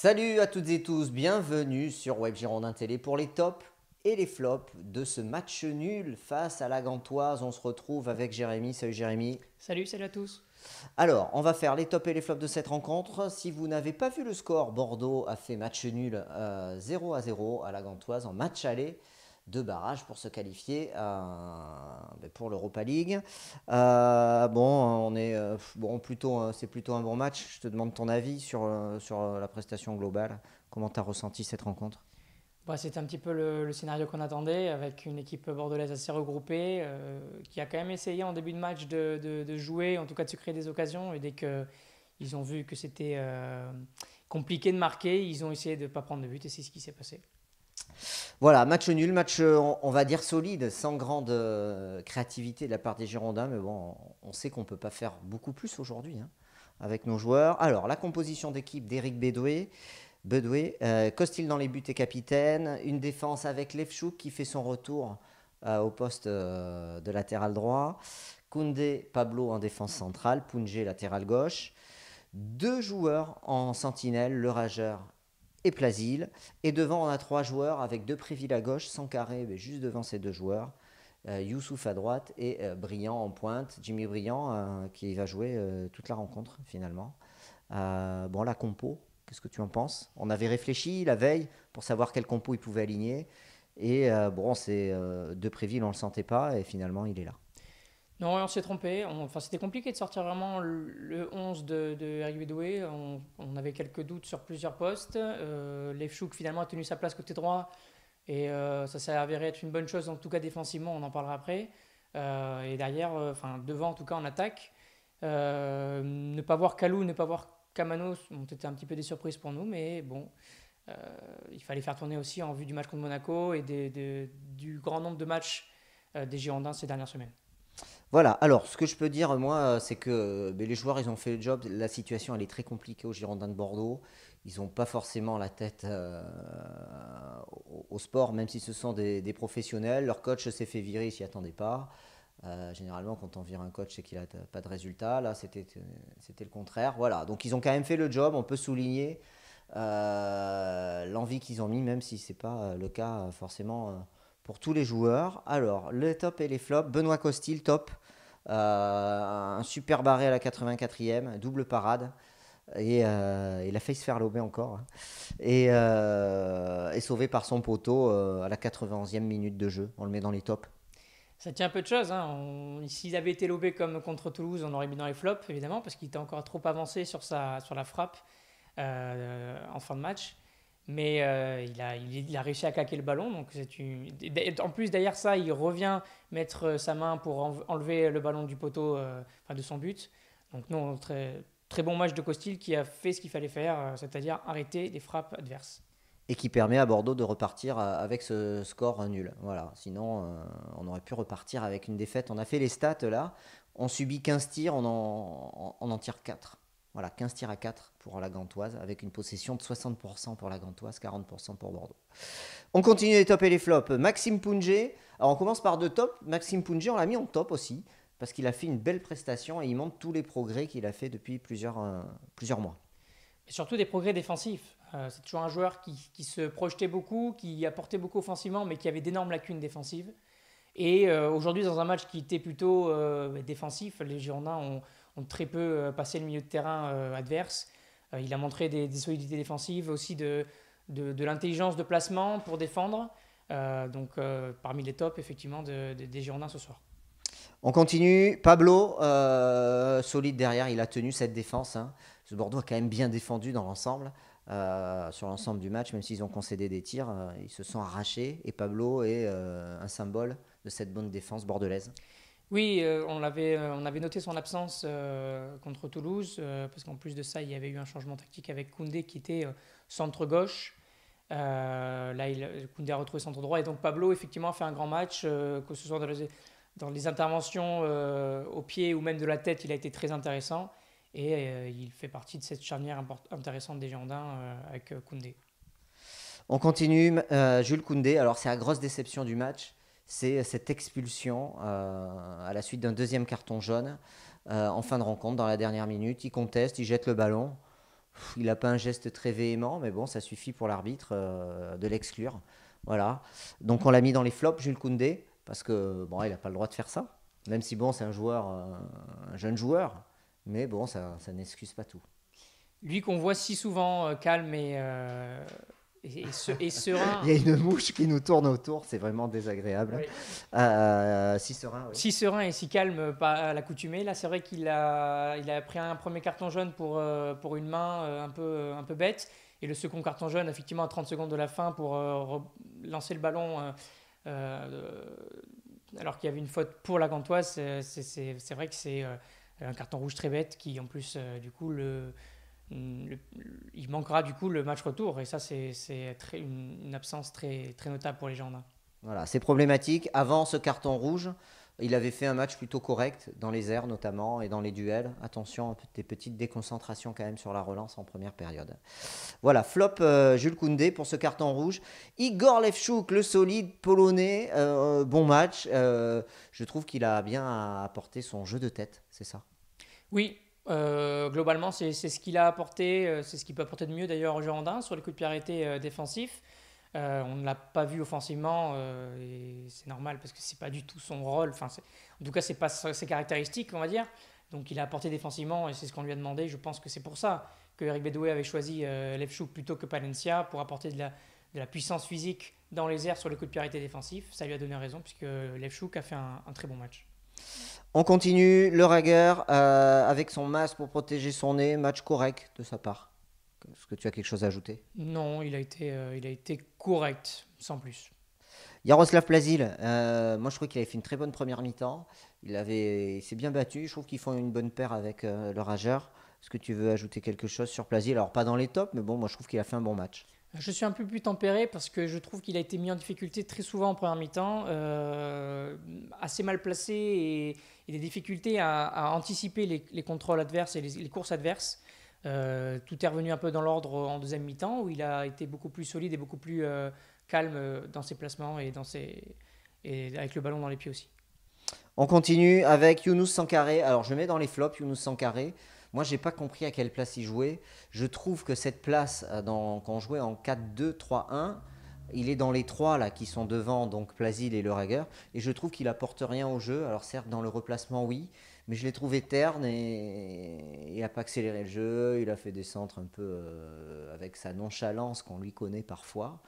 Salut à toutes et tous, bienvenue sur Web Girondin Télé pour les tops et les flops de ce match nul face à la Gantoise. On se retrouve avec Jérémy. Salut Jérémy. Salut à tous. Alors, on va faire les tops et les flops de cette rencontre. Si vous n'avez pas vu le score, Bordeaux a fait match nul 0-0 à la Gantoise en match aller de barrage pour se qualifier pour l'Europa League. C'est plutôt un bon match. Je te demande ton avis sur la prestation globale. Comment tu as ressenti cette rencontre? C'était un petit peu le scénario qu'on attendait, avec une équipe bordelaise assez regroupée, qui a quand même essayé en début de match de jouer, en tout cas de se créer des occasions. Et dès qu'ils ont vu que c'était compliqué de marquer, ils ont essayé de ne pas prendre de but, et c'est ce qui s'est passé. Voilà, match nul, match on va dire solide, sans grande créativité de la part des Girondins, mais bon, on sait qu'on ne peut pas faire beaucoup plus aujourd'hui hein, avec nos joueurs. Alors, la composition d'équipe d'Éric Bedoué, Costil dans les buts et capitaine, une défense avec Lefchouk qui fait son retour au poste de latéral droit, Koundé, Pablo en défense centrale, Poungé latéral gauche, deux joueurs en sentinelle, le rageur et Plasil. Et devant, on a trois joueurs avec deux Préville à gauche, Sankaré juste devant ces deux joueurs. Youssouf à droite et Briand en pointe. Jimmy Briand qui va jouer toute la rencontre finalement. Bon, la compo, qu'est-ce que tu en penses? On avait réfléchi la veille pour savoir quel compo il pouvait aligner. Et c'est de Préville, on ne le sentait pas et finalement il est là. Non, on s'est trompé. C'était compliqué de sortir vraiment le 11 de Eric Bedoué. On avait quelques doutes sur plusieurs postes. Lefchouk finalement a tenu sa place côté droit. Et ça s'est avéré être une bonne chose, en tout cas défensivement, on en parlera après. Et derrière, devant en tout cas en attaque, ne pas voir Kalou, ne pas voir Kamano, c'était un petit peu des surprises pour nous, mais bon, euh, il fallait faire tourner aussi en vue du match contre Monaco et du grand nombre de matchs des Girondins ces dernières semaines. Voilà, alors ce que je peux dire, moi, c'est que les joueurs, ils ont fait le job. La situation, elle est très compliquée aux Girondins de Bordeaux. Ils n'ont pas forcément la tête au sport, même si ce sont des professionnels. Leur coach s'est fait virer, il s'y attendait pas. Généralement, quand on vire un coach, c'est qu'il n'a pas de résultat. Là, c'était le contraire. Voilà, donc ils ont quand même fait le job. On peut souligner l'envie qu'ils ont mis, même si ce n'est pas le cas forcément pour tous les joueurs. Alors, le top et les flops. Benoît Costil, top. Un super barré à la 84e, double parade. Et il a failli se faire lober encore. Et sauvé par son poteau à la 91e minute de jeu. On le met dans les tops. Ça tient un peu de choses. Hein. S'il avait été lobé comme contre Toulouse, on aurait mis dans les flops, évidemment, parce qu'il était encore trop avancé sur la frappe en fin de match. Mais il a réussi à claquer le ballon. Donc en plus, derrière ça, il revient mettre sa main pour enlever le ballon du poteau de son but. Donc non, très, très bon match de Costil qui a fait ce qu'il fallait faire, c'est-à-dire arrêter les frappes adverses. Et qui permet à Bordeaux de repartir avec ce score nul. Voilà. Sinon, on aurait pu repartir avec une défaite. On a fait les stats là. On subit 15 tirs, on en tire 4. Voilà, 15 tirs à 4 pour la Gantoise, avec une possession de 60% pour la Gantoise, 40% pour Bordeaux. On continue les tops et les flops. Maxime Poungé. Alors on commence par deux tops. Maxime Poungé, on l'a mis en top aussi, parce qu'il a fait une belle prestation et il montre tous les progrès qu'il a fait depuis plusieurs mois. Et surtout des progrès défensifs. C'est toujours un joueur qui se projetait beaucoup, qui apportait beaucoup offensivement, mais qui avait d'énormes lacunes défensives. Et aujourd'hui, dans un match qui était plutôt défensif, les Girondins ont très peu passé le milieu de terrain adverse. Il a montré des solidités défensives, aussi de l'intelligence de placement pour défendre. Parmi les tops, effectivement, des Girondins ce soir. On continue. Pablo, solide derrière, il a tenu cette défense. Hein. Ce Bordeaux a quand même bien défendu dans l'ensemble, sur l'ensemble du match, même s'ils ont concédé des tirs, ils se sont arrachés. Et Pablo est un symbole de cette bonne défense bordelaise. Oui, on avait noté son absence contre Toulouse, parce qu'en plus de ça, il y avait eu un changement tactique avec Koundé qui était centre-gauche. Koundé a retrouvé centre droit et donc Pablo effectivement a fait un grand match, que ce soit dans les interventions au pied ou même de la tête, il a été très intéressant et il fait partie de cette charnière intéressante des Girondins avec Koundé. On continue. Jules Koundé, alors c'est la grosse déception du match, c'est cette expulsion à la suite d'un deuxième carton jaune en fin de rencontre, dans la dernière minute. Il conteste, il jette le ballon. Il n'a pas un geste très véhément, mais bon, ça suffit pour l'arbitre de l'exclure. Voilà. Donc on l'a mis dans les flops, Jules Koundé, parce que bon, il n'a pas le droit de faire ça. Même si bon, c'est un joueur, un jeune joueur, mais bon, ça n'excuse pas tout. Lui qu'on voit si souvent calme et serein. Il y a une mouche qui nous tourne autour, c'est vraiment désagréable. Oui. Si serein, oui. Si serein et si calme, pas à l'accoutumée. Là, c'est vrai qu'il a pris un premier carton jaune pour une main un peu bête. Et le second carton jaune, effectivement, à 30 secondes de la fin pour lancer le ballon euh, alors qu'il y avait une faute pour la Gantoise. C'est vrai que c'est un carton rouge très bête qui, en plus, du coup, il manquera du coup le match retour. Et ça, c'est une absence très notable pour les Girondins. Voilà, c'est problématique. Avant ce carton rouge, il avait fait un match plutôt correct, dans les airs notamment, et dans les duels. Attention, des petites déconcentrations quand même sur la relance en première période. Voilà, flop Jules Koundé pour ce carton rouge. Igor Lewczuk, le solide polonais, bon match. Je trouve qu'il a bien apporté son jeu de tête, c'est ça. Oui, globalement, c'est ce qu'il a apporté, c'est ce qu'il peut apporter de mieux d'ailleurs aux Girondins sur les coups de pied arrêtés défensifs. On ne l'a pas vu offensivement et c'est normal parce que c'est pas du tout son rôle. Enfin, en tout cas, c'est pas ses caractéristiques, on va dire. Donc, il a apporté défensivement et c'est ce qu'on lui a demandé. Je pense que c'est pour ça que Eric Bedoué avait choisi Lewczuk plutôt que Palencia pour apporter de la puissance physique dans les airs sur les coups de pied arrêtés défensifs. Ça lui a donné raison puisque Lewczuk a fait un très bon match. On continue, le Rager avec son masque pour protéger son nez, match correct de sa part. Est-ce que tu as quelque chose à ajouter? Non, il a été correct, sans plus. Yaroslav Plazil, moi je trouve qu'il avait fait une très bonne première mi-temps. Il s'est bien battu. Je trouve qu'ils font une bonne paire avec le Rageur. Est-ce que tu veux ajouter quelque chose sur Plazil? Alors pas dans les tops, mais bon, moi je trouve qu'il a fait un bon match. Je suis un peu plus tempéré parce que je trouve qu'il a été mis en difficulté très souvent en première mi-temps, assez mal placé et des difficultés à anticiper les contrôles adverses et les courses adverses. Tout est revenu un peu dans l'ordre en deuxième mi-temps où il a été beaucoup plus solide et beaucoup plus calme dans ses placements et avec le ballon dans les pieds aussi. On continue avec Younous Sankaré. Alors je mets dans les flops Younous Sankaré. Moi, j'ai pas compris à quelle place il jouait. Je trouve que cette place, quand on jouait en 4-2-3-1, il est dans les trois là qui sont devant, donc Plazil et Le Rager. Et je trouve qu'il apporte rien au jeu. Alors certes, dans le replacement, oui, mais je l'ai trouvé terne et il n'a pas accéléré le jeu. Il a fait des centres un peu avec sa nonchalance qu'on lui connaît parfois.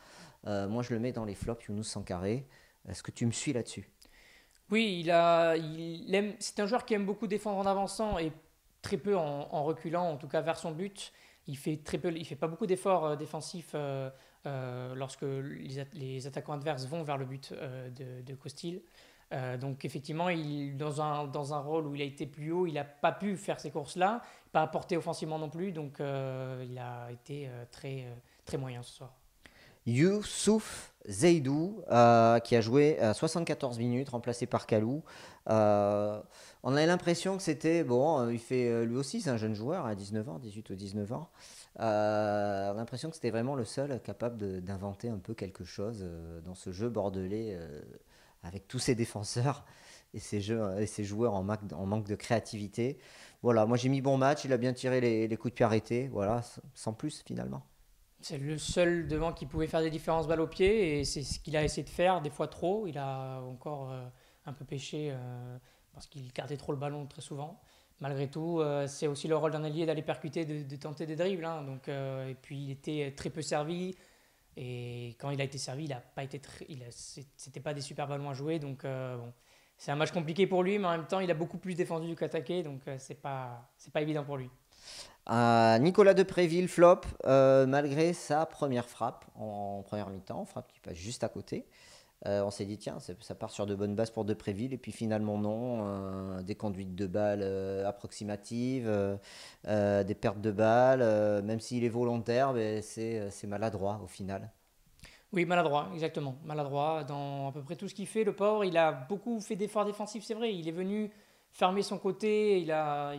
Moi, je le mets dans les flops Younous Sankaré. Est-ce que tu me suis là-dessus? Oui, c'est un joueur qui aime beaucoup défendre en avançant et très peu en reculant, en tout cas vers son but. Il fait pas beaucoup d'efforts défensifs lorsque les attaquants adverses vont vers le but de Costil. Donc effectivement, dans un rôle où il a été plus haut, il n'a pas pu faire ces courses-là, pas apporté offensivement non plus, donc il a été très moyen ce soir. Youssouf Zeidou, qui a joué 74 minutes, remplacé par Kalou. On a l'impression que c'était, bon, il fait lui aussi, c'est un jeune joueur à 19 ans, 18 ou 19 ans. On a l'impression que c'était vraiment le seul capable d'inventer un peu quelque chose dans ce jeu bordelais avec tous ses défenseurs et ses joueurs en manque de créativité. Voilà, moi j'ai mis bon match, il a bien tiré les coups de pied arrêtés, voilà, sans plus finalement. C'est le seul devant qui pouvait faire des différences balles au pied et c'est ce qu'il a essayé de faire, des fois trop. Il a encore un peu péché parce qu'il gardait trop le ballon très souvent. Malgré tout, c'est aussi le rôle d'un ailier d'aller percuter, de tenter des dribbles, hein. Donc, et puis il était très peu servi et quand il a été servi, il a pas été c'était pas des super ballons à jouer. Donc bon, c'est un match compliqué pour lui, mais en même temps, il a beaucoup plus défendu qu'attaqué, donc c'est pas évident pour lui. Nicolas Depréville, flop, malgré sa première frappe en première mi-temps, frappe qui passe juste à côté. On s'est dit, tiens, ça part sur de bonnes bases pour Depréville, et puis finalement non, des conduites de balles approximatives, des pertes de balles, même s'il est volontaire, mais c'est maladroit au final. Oui, maladroit, exactement. Maladroit dans à peu près tout ce qu'il fait. Le pauvre, il a beaucoup fait d'efforts défensifs, c'est vrai. Il est venu fermer son côté. Il a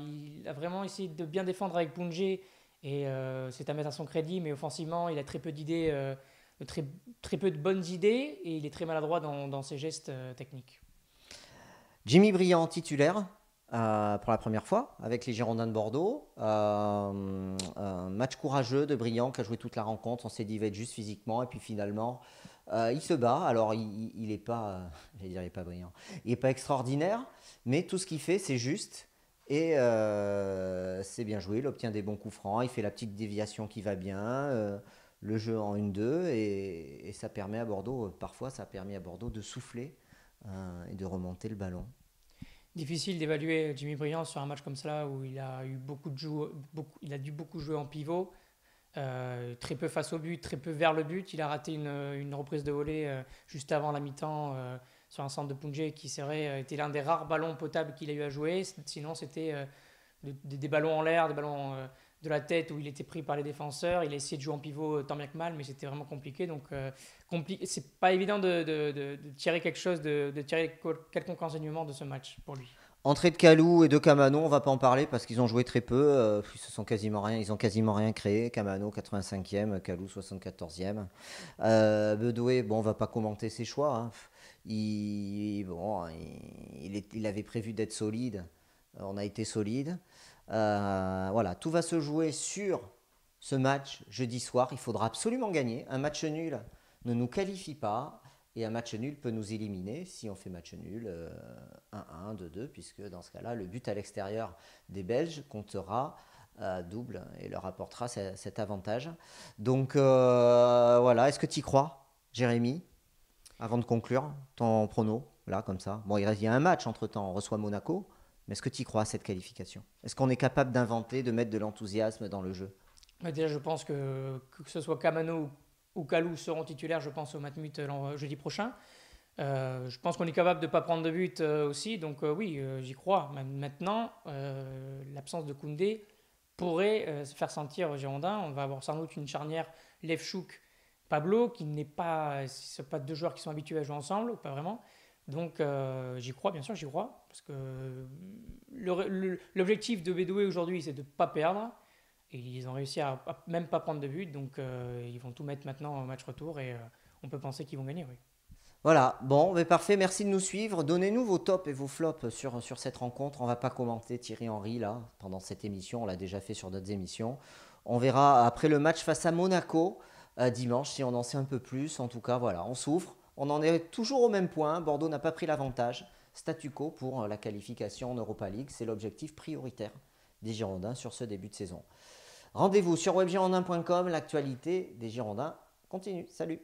vraiment essayé de bien défendre avec Pungé. Et c'est à mettre à son crédit. Mais offensivement, il a très peu d'idées, très, très peu de bonnes idées. Et il est très maladroit dans ses gestes techniques. Jimmy Briand, titulaire. pour la première fois avec les Girondins de Bordeaux. Un match courageux de Briand qui a joué toute la rencontre. On s'est dit il va être juste physiquement et puis finalement il se bat. Alors il est pas, j'allais dire il est pas brillant, il est pas extraordinaire, mais tout ce qu'il fait c'est juste et c'est bien joué. Il obtient des bons coups francs, il fait la petite déviation qui va bien. Le jeu en 1-2 et ça permet à Bordeaux, parfois ça a permis à Bordeaux de souffler et de remonter le ballon. Difficile d'évaluer Jimmy Briand sur un match comme ça où il a eu il a dû beaucoup jouer en pivot, très peu face au but, très peu vers le but. Il a raté une reprise de volée juste avant la mi-temps sur un centre de Pungé qui c'est vrai était l'un des rares ballons potables qu'il a eu à jouer. Sinon c'était des ballons en l'air, des ballons de la tête où il était pris par les défenseurs. Il a essayé de jouer en pivot tant bien que mal, mais c'était vraiment compliqué. Donc, c'est pas évident de tirer quelque chose, de tirer quelconque enseignement de ce match pour lui. Entrée de Kalou et de Camano, on va pas en parler parce qu'ils ont joué très peu. Ils ont quasiment rien créé. Camano 85e, Kalou 74e. Bedoué, bon, on va pas commenter ses choix, hein. Il avait prévu d'être solide. On a été solide. Voilà, tout va se jouer sur ce match jeudi soir. Il faudra absolument gagner. Un match nul ne nous qualifie pas. Et un match nul peut nous éliminer si on fait match nul 1-1, 2-2, puisque dans ce cas-là, le but à l'extérieur des Belges comptera double et leur apportera cet avantage. Donc voilà, est-ce que tu y crois, Jérémy, avant de conclure ton prono, là, comme ça? Bon, il y a un match entre-temps, on reçoit Monaco, mais est-ce que tu y crois à cette qualification? Est-ce qu'on est capable d'inventer, de mettre de l'enthousiasme dans le jeu? Mais déjà, je pense que ce soit Kamano ou Kalou seront titulaires, je pense, au Matmut jeudi prochain. Je pense qu'on est capable de ne pas prendre de but aussi, donc oui, j'y crois. Maintenant, l'absence de Koundé pourrait se faire sentir aux Girondins. On va avoir sans doute une charnière Levchouk-Pablo, qui n'est pas, ce ne sont pas deux joueurs qui sont habitués à jouer ensemble, pas vraiment. Donc j'y crois, bien sûr, j'y crois, parce que l'objectif de Bédoué aujourd'hui, c'est de ne pas perdre. Et ils ont réussi à même pas prendre de but, donc ils vont tout mettre maintenant au match retour et on peut penser qu'ils vont gagner, oui. Voilà, bon, mais parfait, merci de nous suivre. Donnez-nous vos tops et vos flops sur cette rencontre. On va pas commenter Thierry Henry là, pendant cette émission, on l'a déjà fait sur d'autres émissions. On verra après le match face à Monaco dimanche si on en sait un peu plus. En tout cas, voilà, on souffre. On en est toujours au même point. Bordeaux n'a pas pris l'avantage. Statu quo pour la qualification en Europa League. C'est l'objectif prioritaire des Girondins sur ce début de saison. Rendez-vous sur webgirondins.com. L'actualité des Girondins continue. Salut!